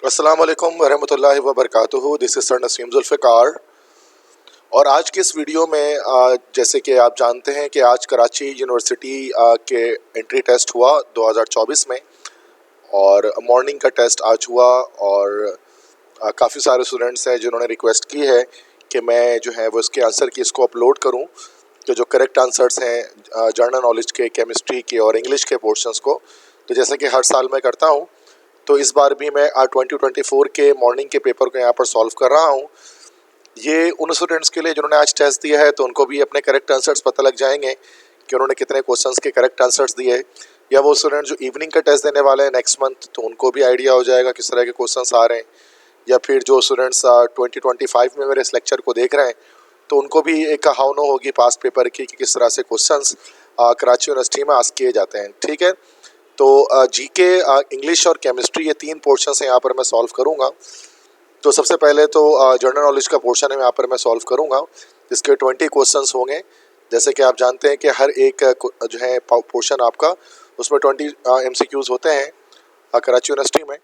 अस्सलाम वालेकुम वरहमतुल्लाहि वबरकातुहू। This is sir Naseem Zulfiqar. और आज के इस वीडियो में जैसे कि आप जानते हैं कि आज कराची यूनिवर्सिटी के एंट्री टेस्ट हुआ 2024 में, और मॉर्निंग का टेस्ट आज हुआ। और काफ़ी सारे स्टूडेंट्स हैं जिन्होंने रिक्वेस्ट की है कि मैं जो है वो इसके आंसर की इसको अपलोड करूं, कि जो करेक्ट आंसर्स हैं जनरल नॉलेज के, केमिस्ट्री के और इंग्लिश के पोर्शंस को। तो जैसे कि हर साल मैं करता हूं, तो इस बार भी मैं 2024 के मॉर्निंग के पेपर को यहाँ पर सॉल्व कर रहा हूँ। ये उन स्टूडेंट्स के लिए जिन्होंने आज टेस्ट दिया है, तो उनको भी अपने करेक्ट आंसर्स पता लग जाएंगे कि उन्होंने कितने क्वेश्चंस के करेक्ट आंसर्स दिए। या वो स्टूडेंट जो इवनिंग का टेस्ट देने वाले हैं नेक्स्ट मंथ, तो उनको भी आइडिया हो जाएगा किस तरह के क्वेश्चंस आ रहे हैं। या फिर जो स्टूडेंट्स 2025 में मेरे इस लेक्चर को देख रहे हैं, तो उनको भी एक हावनो होगी पास्ट पेपर की कि किस तरह से क्वेश्चंस कराची यूनिवर्सिटी में आस्क किए जाते हैं। ठीक है, तो जीके, इंग्लिश और केमिस्ट्री, ये तीन पोर्शन हैं यहाँ पर मैं सॉल्व करूँगा। तो सबसे पहले तो जनरल नॉलेज का पोर्शन है यहाँ पर मैं सॉल्व करूँगा, जिसके 20 क्वेश्चंस होंगे। जैसे कि आप जानते हैं कि हर एक जो है पोर्शन आपका, उसमें 20 MCQs होते हैं कराची यूनिवर्सिटी में।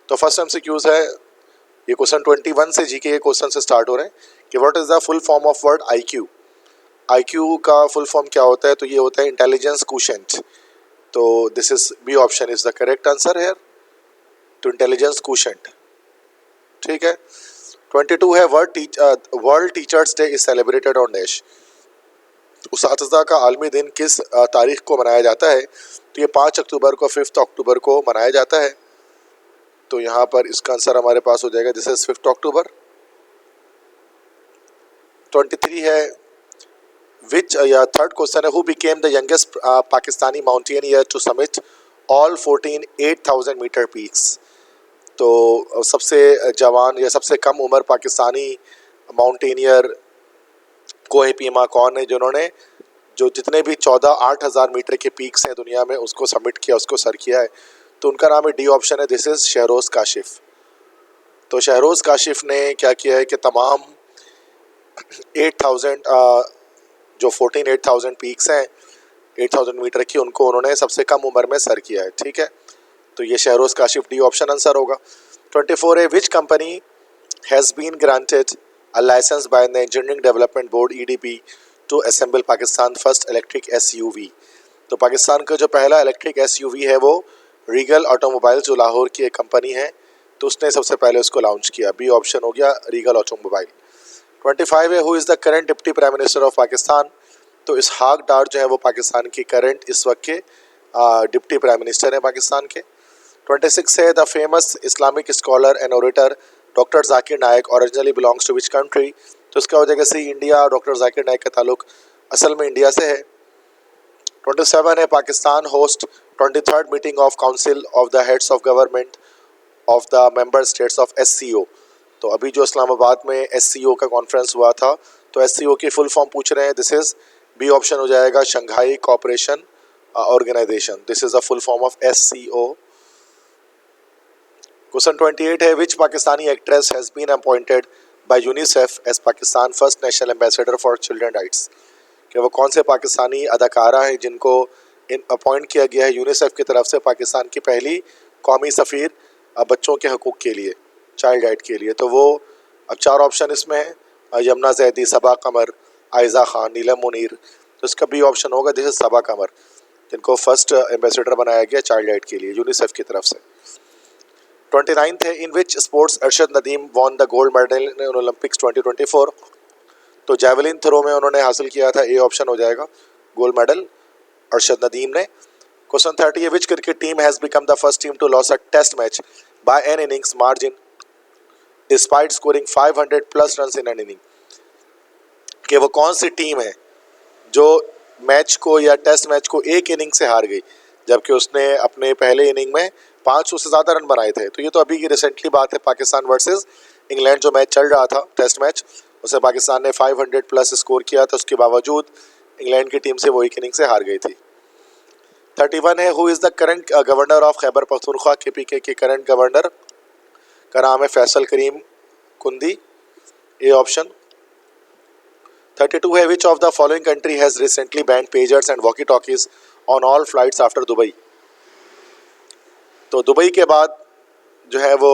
तो फर्स्ट MCQs है, ये क्वेश्चन 21 से जीके के क्वेश्चन से स्टार्ट हो रहे हैं कि what is the full form of word IQ। IQ का फुल फॉर्म क्या होता है? तो ये होता है इंटेलिजेंस क्वोशिएंट। तो this is B option is the correct answer है, तो इंटेलिजेंस क्वोशिएंट। ठीक है। 22 है, world teachers day is celebrated on dash. उस्ताज़ा का आलमी दिन किस तारीख को मनाया जाता है? तो ये 5 अक्टूबर को, 5 अक्टूबर को मनाया जाता है। तो यहाँ पर इसका आंसर हमारे पास हो जाएगा, दिस इज 5 अक्टूबर। 23 है, which या थर्ड क्वेश्चन है, who became the youngest Pakistani mountaineer to summit all 14 8,000 metre peaks. तो सबसे जवान या सबसे कम उम्र पाकिस्तानी माउंटेनियर कोहे पीमा कौन है, जिन्होंने जो जितने भी 8,000 मीटर के पीक्स हैं दुनिया में, उसको सबमिट किया, उसको सर किया है। तो उनका नाम है, डी ऑप्शन है, दिस इज शहरोज़ काशिफ। तो शहरोज़ काशिफ ने क्या किया है कि तमाम 8,000 जो 8,000 पीक्स हैं 8,000 मीटर की, उनको उन्होंने सबसे कम उम्र में सर किया है। ठीक है, तो ये Shahroz Kashif, D option answer होगा। 24 है, which company has been granted a licence by the engineering development board EDB to assemble Pakistan first electric SUV। तो पाकिस्तान का जो पहला इलेक्ट्रिक SUV है वो रीगल ऑटोमोबाइल, जो लाहौर की एक कंपनी है, तो उसने सबसे पहले उसको लॉन्च किया। बी ऑप्शन हो गया, रीगल ऑटोमोबाइल। 25 है, who is the current deputy prime minister of Pakistan. तो इसहाक डार जो है वो पाकिस्तान की करंट इस वक्त के डिप्टी प्राइम मिनिस्टर हैं पाकिस्तान के। 26 है, the famous Islamic scholar and orator doctor Zakir Naik originally belongs to which country. तो इसका हो जाएगा C, India. Doctor Zakir Naik का ताल्लुक असल में इंडिया से है। 27 है, Pakistan host 23rd meeting of council of the heads of government of the member states of SCO। तो अभी जो इस्लामाबाद में SCO का कॉन्फ्रेंस हुआ था, तो SCO की फुल फॉर्म पूछ रहे हैं, दिस इज बी ऑप्शन हो जाएगा, Shanghai cooperation organisation. This is the full form of SCO। Question 28 है, which Pakistani actress has been appointed by UNICEF as Pakistan first national ambassador for children rights. कि वो कौन से पाकिस्तानी अदाकारा हैं जिनको अपॉइंट किया गया है यूनिसेफ की तरफ से पाकिस्तान की पहली कौमी सफ़ीर बच्चों के हकूक़ के लिए, चाइल्ड राइट के लिए। तो वो अब 4 ऑप्शन इसमें है, यमुना जैदी, सबा कमर, आयज़ा खान, नीलम मुनीर। तो इसका बी ऑप्शन होगा, दिस इज सबा कमर, जिनको फर्स्ट एम्बेसडर बनाया गया चाइल्ड राइट के लिए यूनिसेफ की तरफ से। 29 है, in which sports Arshad Nadeem won the gold medal in Olympics 2024। तो जैवलिन थ्रो में उन्होंने हासिल किया था, ए ऑप्शन हो जाएगा, गोल्ड मेडल अरशद नदीम ने। क्वेश्चन 30 है, which cricket team has become the first team to loss a test match by an innings margin despite scoring 500+ run in an inning. कि वो कौन सी टीम है जो मैच को या टेस्ट मैच को एक इनिंग से हार गई, जबकि उसने अपने पहले इनिंग में 500 से ज़्यादा रन बनाए थे। तो ये तो अभी की रिसेंटली बात है, पाकिस्तान वर्सेस इंग्लैंड जो मैच चल रहा था टेस्ट मैच, उसमें पाकिस्तान ने 500+ स्कोर किया था, उसके बावजूद इंग्लैंड की टीम से वो एक इनिंग से हार गई थी। 31 है, who is the current governor of Khyber Pakhtunkhwa. KPK के करंट गवर्नर का नाम है फैसल करीम कुंदी, ए ऑप्शन। 32 है, which of the following country has recently band pagers and walkie talkies on all flights after Dubai. तो दुबई के बाद जो है वो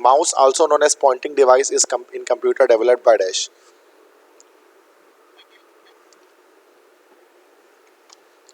mouse also known as pointing device is in computer developed by dash.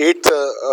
8th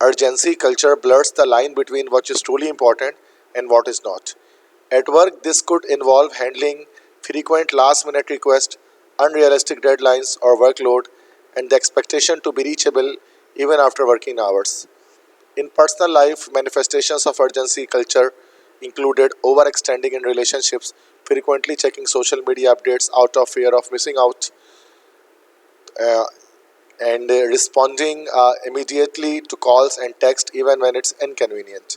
urgency culture blurs the line between what is truly important and what is not. At work, this could involve handling frequent last-minute requests, unrealistic deadlines or workload, and the expectation to be reachable even after working hours. In personal life, manifestations of urgency culture included overextending in relationships, frequently checking social media updates out of fear of missing out, and responding immediately to calls and text even when it's inconvenient.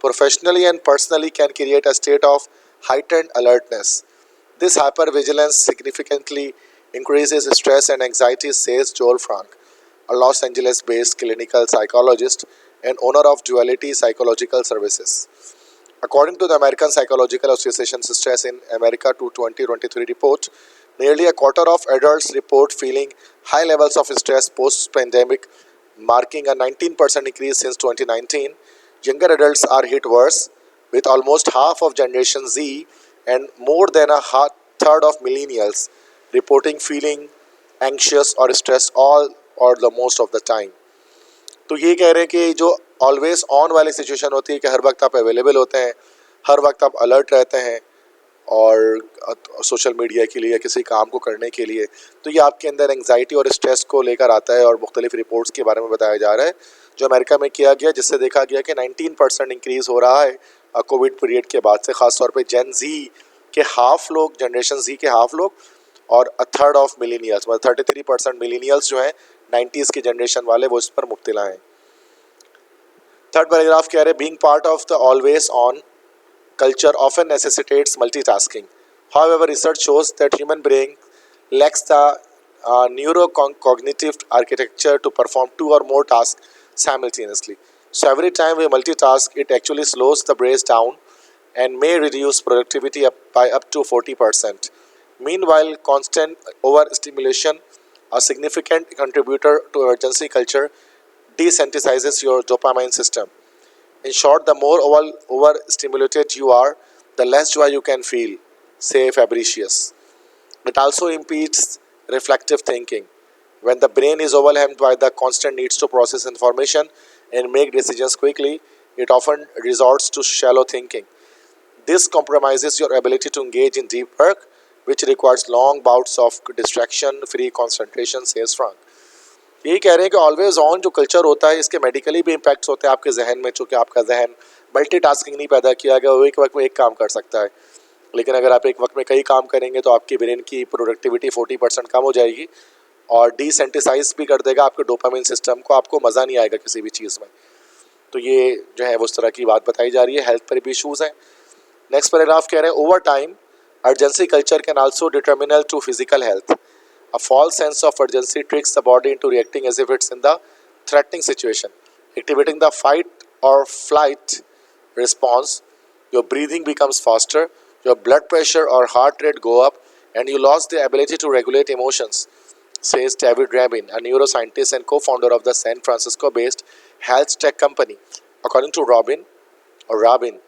professionally and personally can create a state of heightened alertness. This hypervigilance significantly increases stress and anxiety, says Joel Frank, a Los Angeles based clinical psychologist and owner of Duality Psychological Services. According to the American Psychological Association's Stress in America 2023 report, nearly a quarter of adults report feeling high levels of stress post pandemic, marking a 19% increase since 2019. Younger adults are hit worse, with almost half of Generation Z and more than a third of millennials reporting feeling anxious or stressed all or the most of the time. तो ये कह रहे हैं कि जो always on वाली situation होती है कि हर वक्त आप अवेलेबल होते हैं, हर वक्त आप अलर्ट रहते हैं और सोशल मीडिया के लिए या किसी काम को करने के लिए, तो ये आपके अंदर एंग्जाइटी और स्ट्रेस को लेकर आता है और मुख्तलिफ रिपोर्ट्स के बारे में बताया जा रहा है जो अमेरिका में किया गया, जिससे देखा गया कि 19% इंक्रीज़ हो रहा है कोविड पीरियड के बाद से, ख़ासतौर पे जेन जी के हाफ लोग, जनरेशन जी के हाफ लोग और अ थर्ड ऑफ मिलीनियल्स, मतलब 33% मिलीनियल्स जो हैं 90s की जनरेशन वाले, वो इस पर मुब्तला हैं। थर्ड पैराग्राफ कह रहे हैं being part of the always on culture often necessitates multitasking. However, research shows that human brain lacks the neurocognitive architecture to perform two or more tasks simultaneously. So every time we multitask, it actually slows the brain down and may reduce productivity by up to 40%. Meanwhile, constant overstimulation, a significant contributor to urgency culture, desensitizes your dopamine system. In short, the more overstimulated you are, the less joy you can feel, say Fabricius. It also impedes reflective thinking. When the brain is overwhelmed by the constant needs to process information and make decisions quickly, it often resorts to shallow thinking. This compromises your ability to engage in deep work, which requires long bouts of distraction-free concentration, says Frank. यही कह रहे हैं कि always on जो culture होता है, इसके medically भी इम्पैक्ट्स होते हैं आपके जहन में, चूँकि आपका जहन मल्टीटास्किंग नहीं पैदा किया गया, वो एक वक्त में एक काम कर सकता है, लेकिन अगर आप एक वक्त में कई काम करेंगे तो आपकी ब्रेन की प्रोडक्टिविटी 40% कम हो जाएगी और डिसेंटिसाइज भी कर देगा आपके डोपामिन सिस्टम को, आपको मज़ा नहीं आएगा किसी भी चीज़ में। तो ये जो है वो उस तरह की बात बताई जा रही है, हेल्थ पर भी इशूज़ हैं। नेक्स्ट पैराग्राफ कह रहे हैं over time urgency culture can also detrimental to physical health. A false sense of urgency tricks the body into reacting as if it's in the threatening situation, activating the fight or flight response. Your breathing becomes faster, your blood pressure or heart rate go up, and you lose the ability to regulate emotions, says David Rabin, a neuroscientist and co-founder of the San Francisco-based health tech company. According to Rabin,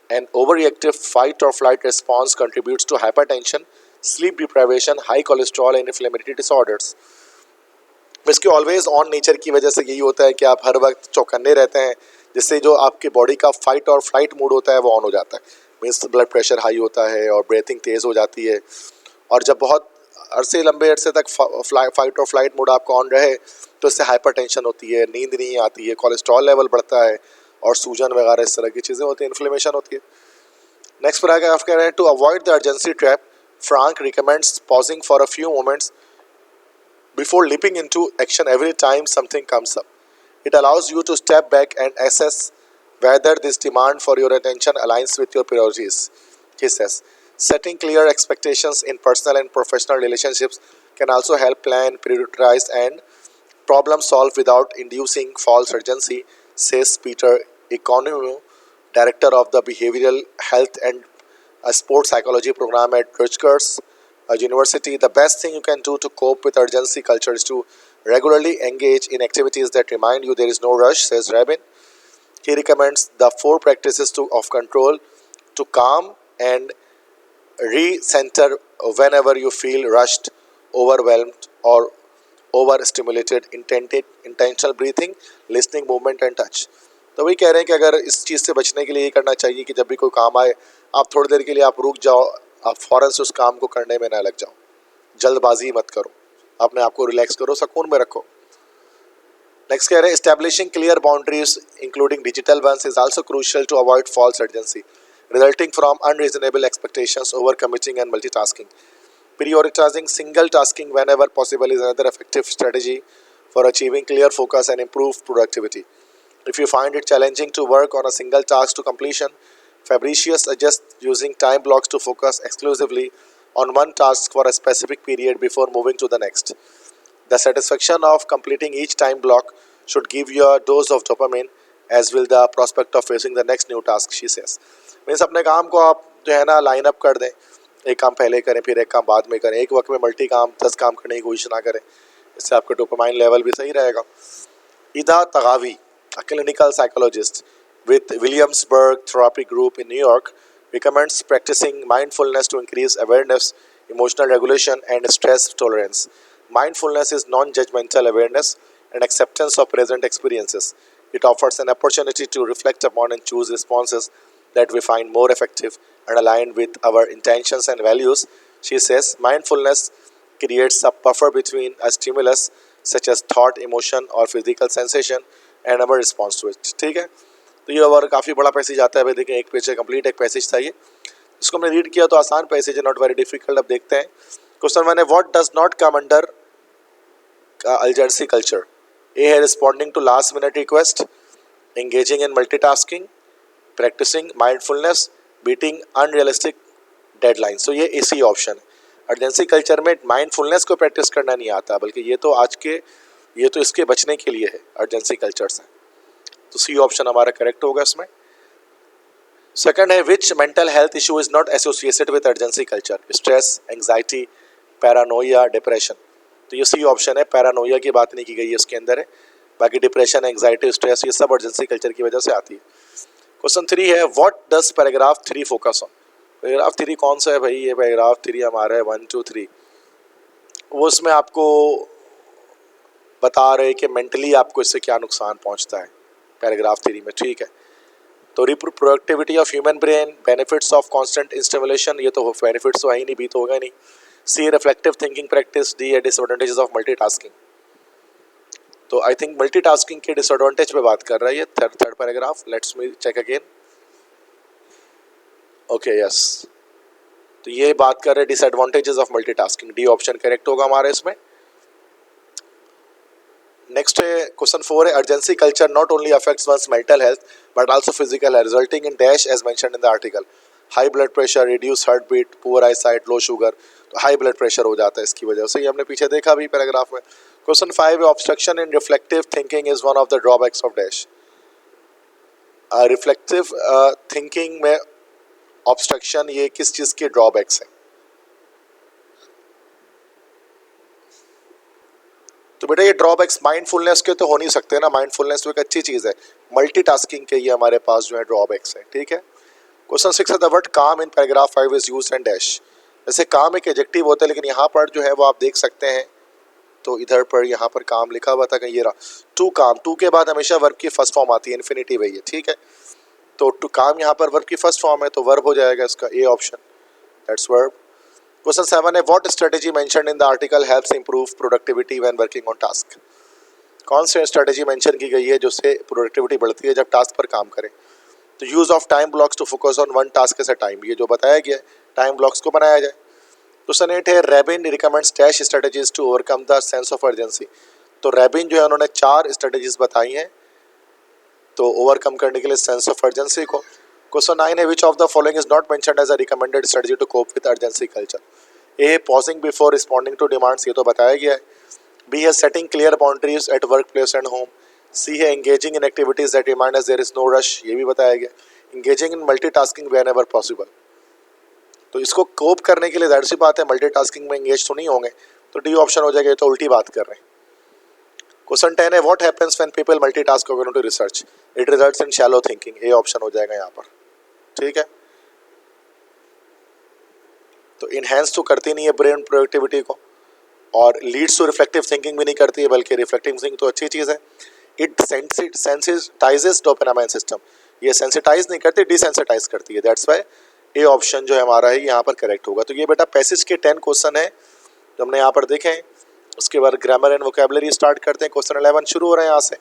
an overreactive fight or flight response contributes to hypertension, sleep deprivation, high cholesterol and inflammatory disorders. इसके always on nature की वजह से यही होता है कि आप हर वक्त चौकन्ने रहते हैं, जिससे जो आपके बॉडी का फाइट और फ्लाइट मूड होता है वो ऑन हो जाता है, मीन्स ब्लड प्रेशर हाई होता है और ब्रीथिंग तेज़ हो जाती है। और जब बहुत लंबे अरसे तक फाइट और फ्लाइट मूड आपका ऑन रहे तो इससे हाइपरटेंशन होती है, नींद नहीं आती है, कोलेस्ट्रॉल लेवल बढ़ता है और सूजन वगैरह इस तरह की चीज़ें होती हैं, इन्फ्लेमेशन होती है। नेक्स्ट पैराग्राफ कह रहे हैं to avoid the urgency trap, Frank recommends pausing for a few moments before leaping into action every time something comes up. It allows you to step back and assess whether this demand for your attention aligns with your priorities. He says, setting clear expectations in personal and professional relationships can also help plan, prioritize, and problem solve without inducing false urgency, says Peter Economou, director of the Behavioral Health and a sports psychology program at Rutgers University. The best thing you can do to cope with urgency culture is to regularly engage in activities that remind you there is no rush, says Rabin. He recommends the 4 practices of control to calm and re-center whenever you feel rushed, overwhelmed or overstimulated. Intentional breathing, listening, movement and touch. तो वही कह रहे हैं कि अगर इस चीज़ से बचने के लिए ये करना चाहिए कि जब भी कोई काम आए आप थोड़ी देर के लिए आप रुक जाओ, आप फ़ौरन से उस काम को करने में ना लग जाओ, जल्दबाजी मत करो, अपने आप को रिलैक्स करो, सुकून में रखो। नेक्स्ट कह रहे हैं establishing clear boundaries including digital ones is also crucial to avoid false urgency resulting from unreasonable expectations, over committing and multitasking. Prioritizing single tasking whenever possible is another effective strategy for achieving clear focus and improved productivity. If you find it challenging to work on a single task to completion, Fabricius suggests using time blocks to focus exclusively on one task for a specific period before moving to the next. The satisfaction of completing each time block should give you a dose of dopamine, as will the prospect of facing the next new task, she says. Means अपने काम को आप जो है ना line up कर दें, एक काम पहले करें फिर एक काम बाद में करें, एक वक्त में मल्टी काम 10 काम करने की कोशिश ना करें, इससे आपका डोपामाइन लेवल भी सही रहेगा. Ida Tagavi, a clinical psychologist with Williamsburg Therapy Group in New York, recommends practicing mindfulness to increase awareness, emotional regulation, and stress tolerance. Mindfulness is non-judgmental awareness and acceptance of present experiences. It offers an opportunity to reflect upon and choose responses that we find more effective and aligned with our intentions and values. She says mindfulness creates a buffer between a stimulus such as thought, emotion or physical sensation and our response to it. ठीक है, तो ये और काफ़ी बड़ा passage आता है. देखिए एक पेज है कंप्लीट, एक पैसेज था ये, इसको हमने रीड किया तो आसान पैसेज है, नॉट वेरी डिफिकल्ट. अब देखते हैं क्वेश्चन 1 है, what does not come under urgency culture? A है responding to last minute request, engaging in multitasking, practicing mindfulness, beating unrealistic deadlines. So ये इसी ऑप्शन है. अर्जेंसी कल्चर में माइंडफुलनेस को प्रैक्टिस करना नहीं आता, बल्कि ये तो इसके बचने के लिए है अर्जेंसी कल्चर से. तो सी ऑप्शन हमारा करेक्ट होगा इसमें. सेकंड है, which mental health issue is not associated with urgency culture? Stress, anxiety, paranoia, depression. तो ये सी ऑप्शन है. पैरानोया की बात नहीं की गई है इसके अंदर है, बाकी डिप्रेशन, एंग्जाइटी, स्ट्रेस ये सब अर्जेंसी कल्चर की वजह से आती है. क्वेश्चन 3 है, what does paragraph 3 focus on? Paragraph 3 कौन सा है भाई? ये पैराग्राफ 3 हमारा है 1, 2, 3. वो उसमें आपको बता रहे कि मेंटली आपको इससे क्या नुकसान पहुंचता है पैराग्राफ 3 में. ठीक है, तो productivity of human brain, benefits of constant stimulation, ये तो बेनिफिट्स तो है ही नहीं, भी तो होगा नहीं. C reflective thinking practice. D disadvantages of multitasking. तो आई थिंक मल्टीटास्किंग के डिसएडवांटेज पे बात कर रहा है ये third paragraph. Let's me check again. Okay yes, तो ये बात कर रहे हैं disadvantages of multitasking. D option correct होगा हमारे इसमें. नेक्स्ट है क्वेश्चन 4 है, urgency culture not only affects one's mental health but also physical health, resulting in dash as mentioned in the article. High blood pressure, reduce heart beat, poor eye sight, low sugar. तो high blood pressure हो जाता है इसकी वजह से, ये हमने पीछे देखा भी पैराग्राफ में. क्वेश्चन 5 है, obstruction in reflective thinking is one of the drawbacks of dash. Reflective thinking में ऑब्स्ट्रक्शन ये किस चीज़ के ड्रॉबैक्स हैं? तो बेटा ये ड्रॉबैक्स माइंडफुलनेस के तो हो नहीं सकते ना, माइंडफुलनेस तो एक अच्छी चीज़ है. मल्टीटास्किंग के ये हमारे पास जो है ड्रॉबैक्स हैं. ठीक है. क्वेश्चन 6 है, द वर्ड काम in paragraph 5 is used and dash. जैसे काम एक एडजेक्टिव होता है, लेकिन यहाँ पर जो है वो आप देख सकते हैं, तो इधर पर यहाँ पर काम लिखा हुआ था कहीं, ये रहा टू काम. टू के बाद हमेशा वर्ब की फर्स्ट फॉर्म आती है, इन्फिनिटिव है ये. ठीक है, तो टू काम यहाँ पर वर्ब की फर्स्ट फॉर्म है, तो वर्ब हो जाएगा इसका A option, that's verb. Question 7 है, what strategy mentioned in the article helps improve productivity when working on task? कौन सी स्ट्रेटेजी मेंशन की गई है जिससे प्रोडक्टिविटी बढ़ती है जब टास्क पर काम करें? तो use of time blocks to focus on one task at a time, ये जो बताया गया है टाइम ब्लॉक्स को बनाया जाए. क्वेश्चन 8 है, Rabin recommends dash strategies to overcome the sense of urgency. तो रैबिन जो है उन्होंने 4 स्ट्रेटेजीज बताई हैं तो ओवरकम करने के लिए सेंस ऑफ अर्जेंसी को. क्वेश्चन 9 है, which of the following is not mentioned as a recommended strategy to cope with urgency culture? A pausing before responding to demands, ये तो बताया गया है. बी है setting clear boundaries at work place and home. C है engaging in activities that remind us there is no rush, ये भी बताया गया. Engaging in multitasking whenever possible. तो इसको कोप करने के लिए जाहिर सी बात है मल्टीटास्किंग में एंगेज तो नहीं होंगे, तो डी ऑप्शन हो जाएगा, ये तो उल्टी बात कर रहे हैं. क्वेश्चन 10 है, what happens when people multitask according to research? It results in shallow thinking, A option हो जाएगा यहाँ पर. ठीक है, तो इनहेंस तो करती नहीं है ब्रेन प्रोडक्टिविटी को, और लीड्स टू रिफ्लेक्टिव थिंकिंग भी नहीं करती है, बल्कि रिफ्लेक्टिव थिंकिंग तो अच्छी चीज़ है. इट सेंसिटाइजेस डोपामाइन सिस्टम, ये सेंसिटाइज नहीं करती, डिसेंसिटाइज करती है, दैट्स वाई ए ऑप्शन जो है हमारा है यहाँ पर करेक्ट होगा. तो ये बेटा पैसेज के 10 क्वेश्चन है जो हमने यहाँ पर देखे हैं. उसके बाद ग्रामर एंड वोकैबुलरी स्टार्ट करते हैं. क्वेश्चन 11 शुरू हो रहे हैं यहाँ से.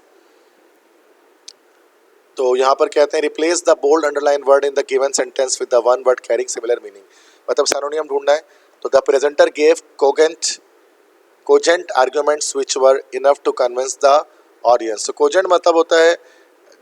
तो यहाँ पर कहते हैं, replace the bold underline word in the given sentence with the one word carrying similar meaning. मतलब सिनोनिम ढूंढना है. तो the presenter gave cogent arguments which were enough to convince the audience. तो कोजेंट मतलब होता है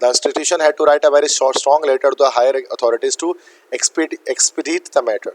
The institution had to write a very short, strong letter to the higher authorities to expedite the matter.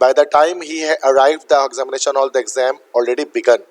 By the time he arrived the examination hall the exam already begun.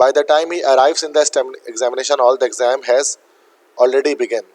By the time he arrives in the examination hall the exam has already begun.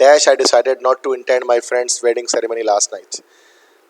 dash I decided not to attend my friend's wedding ceremony last night.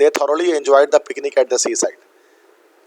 They thoroughly enjoyed the picnic at the seaside.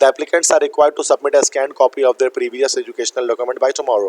The applicants are required to submit a scanned copy of their previous educational document by tomorrow.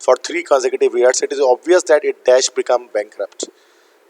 for 3 consecutive years it is obvious that it dash become bankrupt.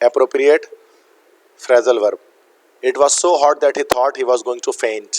appropriate phrasal verb. It was so hot that he thought he was going to faint.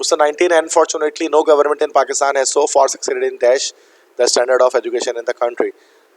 Question 19 unfortunately no government in Pakistan has so far succeeded in dash the standard of education in the country.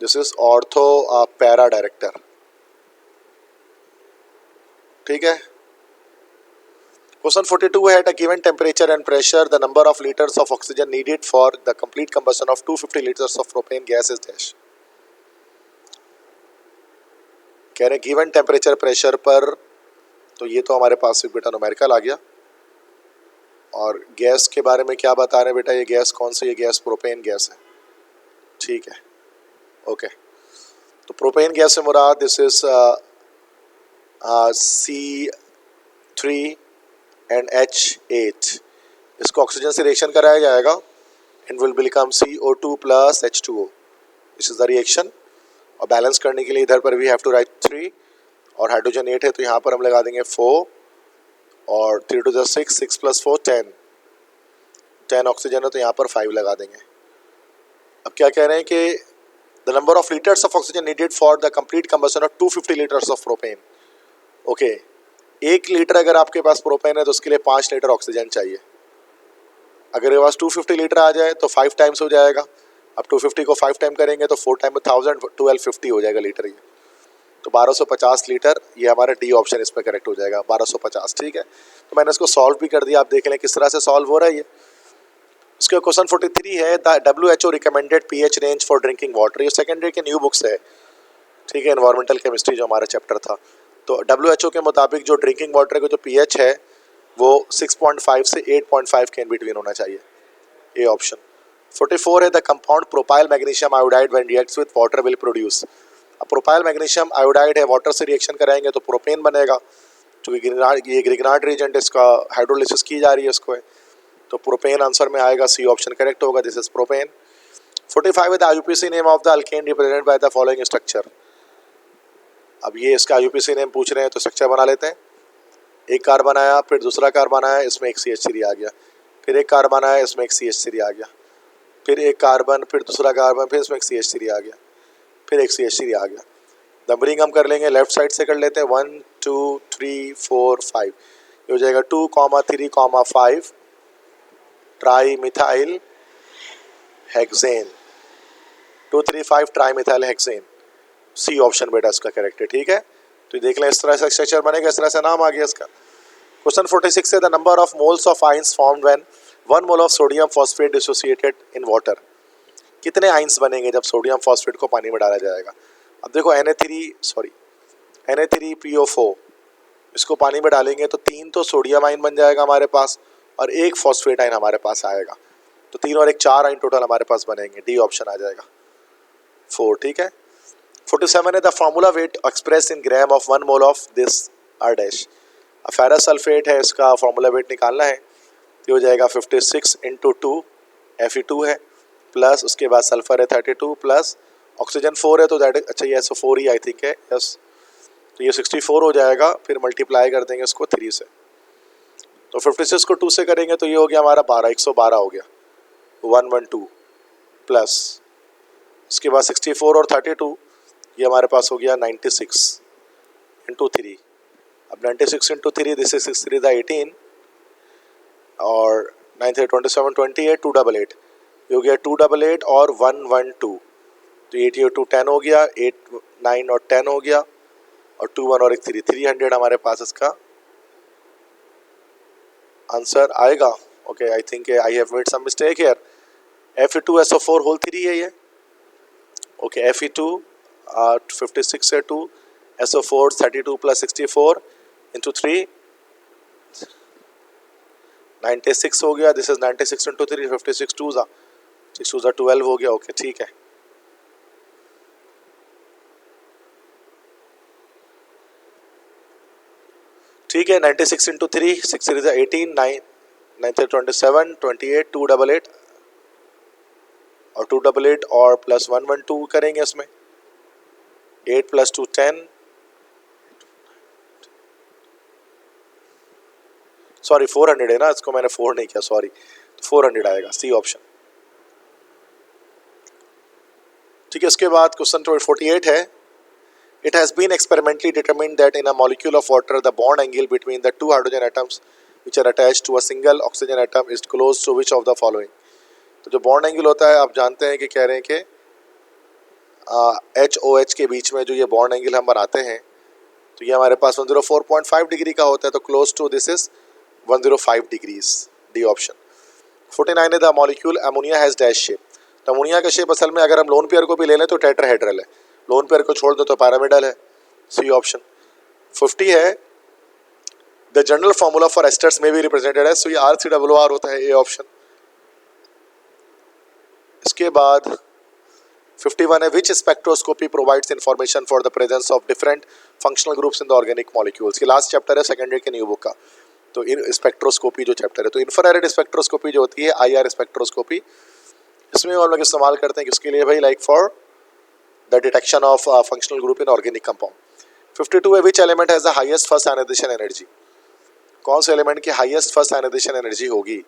This is ortho para director, ठीक है। Question 42 है, at a given temperature and pressure the number of liters of oxygen needed for the complete combustion of 250 liters of propane gas is dash। कह रहे given temperature pressure पर, तो ये तो हमारे पास बेटा न्यूमेरिकल आ गया। और गैस के बारे में क्या बता रहे हैं बेटा, ये गैस कौन सी, ये गैस प्रोपेन गैस है, ठीक है, ओके। तो प्रोपेन गैस से मुराद this is C3 and H8, इसको ऑक्सीजन से रिएक्शन कराया जाएगा and will become CO2 plus H2O, this is the reaction. और बैलेंस करने के लिए इधर पर वी हैव टू राइट 3, और हाइड्रोजन 8 है तो यहाँ पर हम लगा देंगे 4, और 3 to the 6, 6 plus 4 10 ऑक्सीजन है तो यहाँ पर 5 लगा देंगे। अब क्या कह रहे हैं कि the number of litres of oxygen needed for the complete combustion of 250 litres of propane, okay. 1 litre अगर आपके पास प्रोपेन है तो उसके लिए 5 लीटर ऑक्सीजन चाहिए। अगर ये पास 250 लीटर आ जाए तो 5 टाइम्स हो जाएगा। अब 250 को 5 टाइम करेंगे तो 4 टाइम 1000, 1250 हो जाएगा लीटर, ये तो 1250 लीटर, ये हमारा डी ऑप्शन इस पर करेक्ट हो जाएगा, 1250, ठीक है। तो मैंने इसको सॉल्व भी कर दिया, आप देख लें किस तरह से सॉल्व हो रहा है ये। उसके क्वेश्चन 43 है, the WHO recommended pH range for drinking water, ये सेकेंडरी के न्यू बुक्स है, ठीक है, एनवायरमेंटल केमिस्ट्री जो हमारा चैप्टर था। तो WHO के मुताबिक जो ड्रिंकिंग वाटर का जो pH है वो 6.5 से 8.5 के इन बिटवीन होना चाहिए, ये ऑप्शन। 44 है, the compound propyl magnesium iodide when reacts with water will produce. अब प्रोपाइल मैग्नीशियम आयोडाइड है, वाटर से रिएक्शन कराएंगे तो प्रोपेन बनेगा, क्योंकि ये ग्रिग्नार्ड रिएजेंट, इसका हाइड्रोलिसिस की जा रही है इसको है, तो प्रोपेन आंसर में आएगा, सी ऑप्शन करेक्ट होगा, दिस इज प्रोपेन। 45 है, the IUPAC name of the alkane represented by the following structure. अब ये इसका IUPAC नेम पूछ रहे हैं तो स्ट्रक्चर बना लेते हैं। एक कार्बन आया, फिर दूसरा कार्बन आया, इसमें एक CH3 आ गया, फिर एक कार्बन आया, इसमें एक CH3 आ गया, फिर एक कार्बन, फिर दूसरा कार्बन, फिर इसमें एक CH3 आ गया, फिर एक CH3 आ गया। नंबरिंग हम कर लेंगे, लेफ्ट साइड से कर लेते हैं, 1 2 3 4 5, ये हो जाएगा 2, 3, 5 tri methyl hexane, 2 3 5 tri methyl hexane, C option बेटा इसका करेक्ट है, ठीक है। तो देख लें इस तरह से स्ट्रक्चर बनेगा, इस तरह से नाम आ गया इसका। क्वेश्चन 46 है, the number of moles of ions formed when 1 mole of sodium phosphate dissociated in water, कितने आइंस बनेंगे जब सोडियम फॉस्फेट को पानी में डाला जाएगा। अब देखो Na3PO4, इसको पानी में डालेंगे तो 3 तो सोडियम आयन बन जाएगा हमारे पास और 1 फॉस्फेट आयन हमारे पास आएगा, तो 3 और 1 4 आयन टोटल हमारे पास बनेंगे, डी ऑप्शन आ जाएगा 4, ठीक है। 47 है, the formula weight express in gram of 1 mole of this are dash. Ferrous sulphate है, इसका फार्मूला वेट निकालना है, तो हो जाएगा 56 × 2 Fe2 है, प्लस उसके बाद सल्फर है 32, प्लस ऑक्सीजन 4 है, तो दैट अच्छा ये SO4 ही आई थिंक है, यस, तो ये 64 हो जाएगा, फिर मल्टीप्लाई कर देंगे इसको 3 से, तो 56 को 2 से करेंगे तो ये हो गया हमारा 112 हो गया, 112 प्लस उसके बाद 64 और 32, ये हमारे पास हो गया 96 × 3। अब 96 × 3, दिस इज 6 3 18 और 9 3 27 28, 288, ये हो गया 288 और 112, तो 8 ये 2 10 हो गया, 8 9 और 10 हो गया, और 2 1 और 1 3, 300 हमारे पास इसका आंसर आएगा। Okay, I think I have made some mistake here, Fe2SO4 whole 3 है ये, ओके, Fe2 56 है 2, SO4 32 प्लस 64 इंटू 3 96 हो गया, दिस इज 96 × 3, 56 2 6 2 12 हो गया, ओके, ठीक है। ठीक है, 96 × 3, 6 3 18, 9 9 3 27 28, 288 और 288 और प्लस 112 करेंगे इसमें, 8 + 2 10, सॉरी 400 है ना, इसको मैंने 4 नहीं किया, सॉरी, 400 आएगा, सी ऑप्शन, ठीक है। इसके बाद क्वेश्चन 48 है, it has been experimentally determined that in a molecule of water the bond angle between the 2 hydrogen atoms which are attached to a single oxygen atom is close to which of the following। तो जो bond angle होता है आप जानते हैं कि कह रहे हैं कि HOH के बीच में जो ये बॉन्ड एंगल हम बनाते हैं तो ये हमारे पास 104.5 डिग्री का होता है, तो close to this is 105 degrees, D option. 49 है the molecule ammonia has dash shape. तो अमोनिया का शेप असल में अगर हम लोन पेयर को भी ले लें तो टेट्राहेड्रल है, लोन पेयर को छोड़ दो तो पैरामिडल है, सी ऑप्शन। 50 है the general formula for esters में भी रिप्रेजेंटेड है, सो ये RCOOR होता है, ए ऑप्शन। इसके बाद 51 है which spectroscopy provides information for the presence of different functional groups in the organic molecules. ये लास्ट चैप्टर है सेकेंड ईयर के न्यू बुक का, तो इन स्पेक्ट्रोस्कोपी जो चैप्टर है, तो इंफ्रारेड स्पेक्ट्रोस्कोपी जो होती है, IR स्पेक्ट्रोस्कोपी, इसमें हम लोग इस्तेमाल करते हैं किसके लिए भाई, like for the detection of functional group in organic compound. 52 है which element has the highest first ionisation energy. कौन से एलिमेंट की हाईएस्ट फर्स्ट आयनाइजेशन एनर्जी होगी,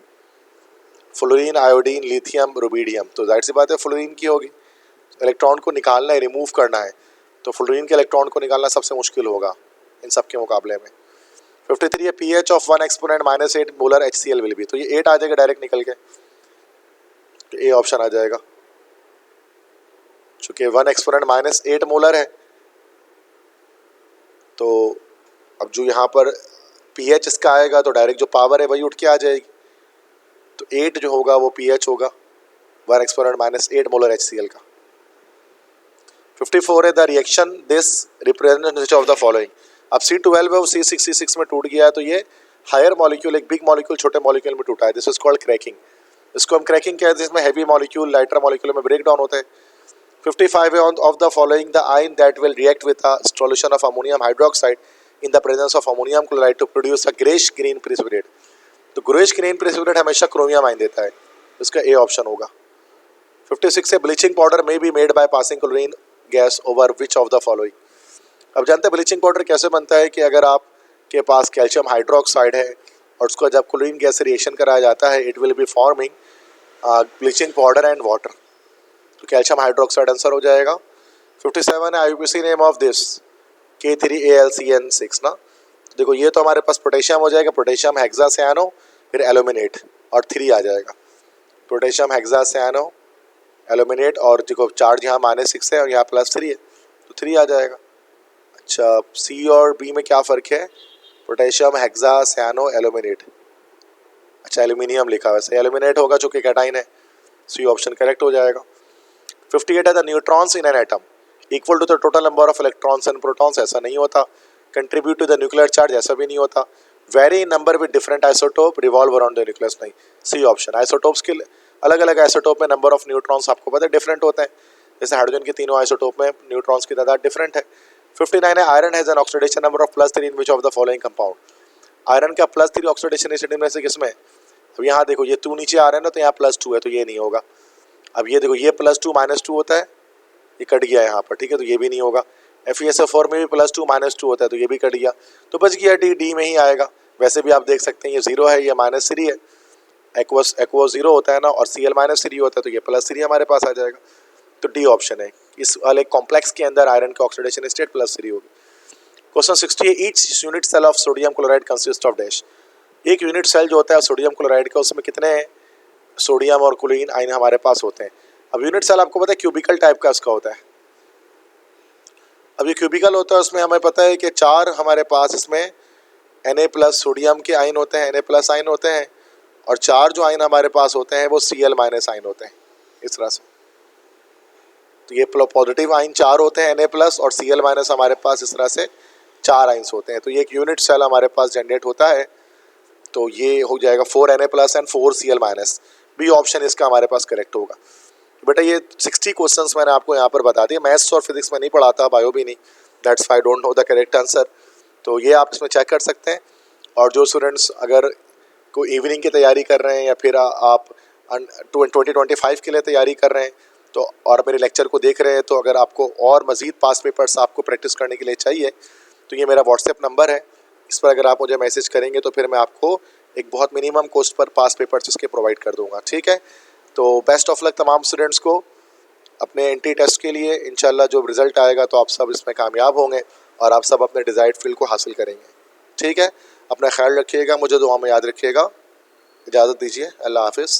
फ्लोरीन, आयोडीन, लिथियम, रुबीडियम। तो जाहिर सी बात है फ्लोरीन की होगी, इलेक्ट्रॉन को निकालना है, रिमूव करना है, तो फ्लोरीन के इलेक्ट्रॉन को निकालना सबसे मुश्किल होगा इन सब के मुकाबले में। 53 है pH of 1 exponent -8 molar HCl will be. तो ये 8 आ जाएगा डायरेक्ट निकल के, तो ए ऑप्शन आ जाएगा, चूंकि 1 एक्सपोनेंट -8 मोलर है, तो अब जो यहाँ पर pH इसका आएगा तो डायरेक्ट जो पावर है वही उठ के आ जाएगी, तो 8 जो होगा वो pH होगा 1 एक्सपोनेंट -8 मोलर HCl का। 54 है the reaction this represent of the following. अब C12 है वो C6 में टूट गया है, तो ये हायर मॉलिक्यूल एक बिग मॉलिक्यूल छोटे मॉलिक्यूल में टूटा है, दिस इज कॉल्ड क्रैकिंग। इसको हम क्रैकिंग कहते हैं, जिसमें हैवी मॉलिक्यूल लाइटर मॉलिक्यूल में ब्रेक डाउन होता है। 55 है of the following the ion that will react with a solution of ammonium hydroxide in the presence of ammonium chloride to produce a greyish green precipitate. तो greyish green precipitate हमेशा chromium ion देता है, इसका A option होगा। 56 है bleaching powder may be made by passing chlorine gas over which of the following. अब जानते हैं ब्लीचिंग पाउडर कैसे बनता है, कि अगर आपके पास कैल्शियम हाइड्रोक्साइड है और उसको जब क्लोरीन गैस से रिएक्शन कराया जाता है, it will be forming bleaching powder and water, तो कैल्शियम हाइड्रोक्साइड आंसर हो जाएगा। 57 है IUPAC name of this K3AlCN6 ना। तो देखो ये तो हमारे पास पोटेशियम हो जाएगा, पोटेशियम हेक्सासियानो, फिर एल्यूमिनेट और 3 आ जाएगा, पोटेशियम हेक्सासियानो एल्यूमिनेट, और देखो चार्ज यहाँ -6 है और यहाँ +3 है, तो 3 आ जाएगा। अच्छा C और B में क्या फ़र्क है, पोटेशियम हेक्सासियानो एल्यूमिनेट, अच्छा एल्यूमिनियम लिखा है, वैसे एल्यूमिनेट होगा चूँकि कैटाइन है, सी ऑप्शन करेक्ट हो जाएगा। 58 है the neutrons in an atom equal to the total number of electrons and protons, ऐसा नहीं होता। Contribute to the nuclear charge, ऐसा भी नहीं होता। Very number with different isotope revolve around the nucleus, नहीं, सी ऑप्शन। आइसोटोप्स के अलग अलग आइसोटोप में नंबर ऑफ न्यूट्रॉन्स आपको पता है डिफरेंट होते हैं, जैसे हाइड्रोजन के तीनों आइसोटोप में न्यूट्रॉन्स की तादाद डिफरेंट है। 59 है iron has an oxidation number of +3 in which of the following compound. Iron का +3 ऑक्सीडेशन स्टेट में से किसमें, अब यहाँ देखो ये 2 नीचे आ रहा है ना, तो यहाँ +2 है, तो ये नहीं होगा। अब ये देखो ये +2 -2 होता है, ये कट गया यहाँ पर, ठीक है, तो ये भी नहीं होगा। FeSO4 में भी +2 -2 होता है, तो ये भी कट गया, तो बच गया डी में ही आएगा। वैसे भी आप देख सकते हैं ये 0 है, ये -3 है, एक्वा 0 होता है ना, और Cl-3 होता है, तो ये +3 हमारे पास आ जाएगा, तो डी ऑप्शन है। इस वाले कॉम्प्लेक्स के अंदर आयरन का ऑक्सीडेशन स्टेट +3 होगी। क्वेश्चन 60 है each unit cell of sodium chloride consist of dash. एक यूनिट सेल जो होता है सोडियम क्लोराइड का, उसमें कितने सोडियम और क्लोरीन आयन हमारे पास होते हैं। अब यूनिट सेल आपको पता है क्यूबिकल टाइप का इसका होता है। अब ये क्यूबिकल होता है, उसमें हमें पता है कि 4 हमारे पास इसमें Na+ सोडियम के आयन होते हैं, Na+ आयन होते हैं, और 4 जो आयन हमारे पास होते हैं वो Cl- आयन होते हैं, इस तरह से। तो ये पॉजिटिव आयन 4 होते हैं Na+, और Cl- हमारे पास इस तरह से 4 आयन्स होते हैं, तो ये एक यूनिट सेल हमारे पास जनरेट होता है। तो ये हो जाएगा 4 Na+ and 4 Cl-, B option इसका हमारे पास करेक्ट होगा। बेटा ये 60 क्वेश्चंस मैंने आपको यहाँ पर बता दिए, मैथ्स और फिजिक्स में नहीं पढ़ाता, बायो भी नहीं, that's why don't know the correct answer. तो ये आप इसमें चेक कर सकते हैं। और जो स्टूडेंट्स अगर कोई इवनिंग की तैयारी कर रहे हैं या फिर आप 2025 के लिए तैयारी कर रहे हैं तो, और मेरे लेक्चर को देख रहे हैं, तो अगर आपको और मज़ीद पास पेपर्स आपको प्रैक्टिस करने के लिए चाहिए तो ये मेरा व्हाट्सएप नंबर है, इस पर अगर आप मुझे मैसेज करेंगे तो फिर मैं आपको एक बहुत मिनिमम कॉस्ट पर पास पेपर्स इसके प्रोवाइड कर दूँगा, ठीक है। तो बेस्ट ऑफ लक तमाम स्टूडेंट्स को अपने एंट्री टेस्ट के लिए। इंशाल्लाह जो रिज़ल्ट आएगा तो आप सब इसमें कामयाब होंगे और आप सब अपने डिज़ायर्ड फील्ड को हासिल करेंगे, ठीक है। अपना ख्याल रखिएगा, मुझे दुआ में याद रखिएगा। इजाज़त दीजिए, अल्लाह हाफिज़।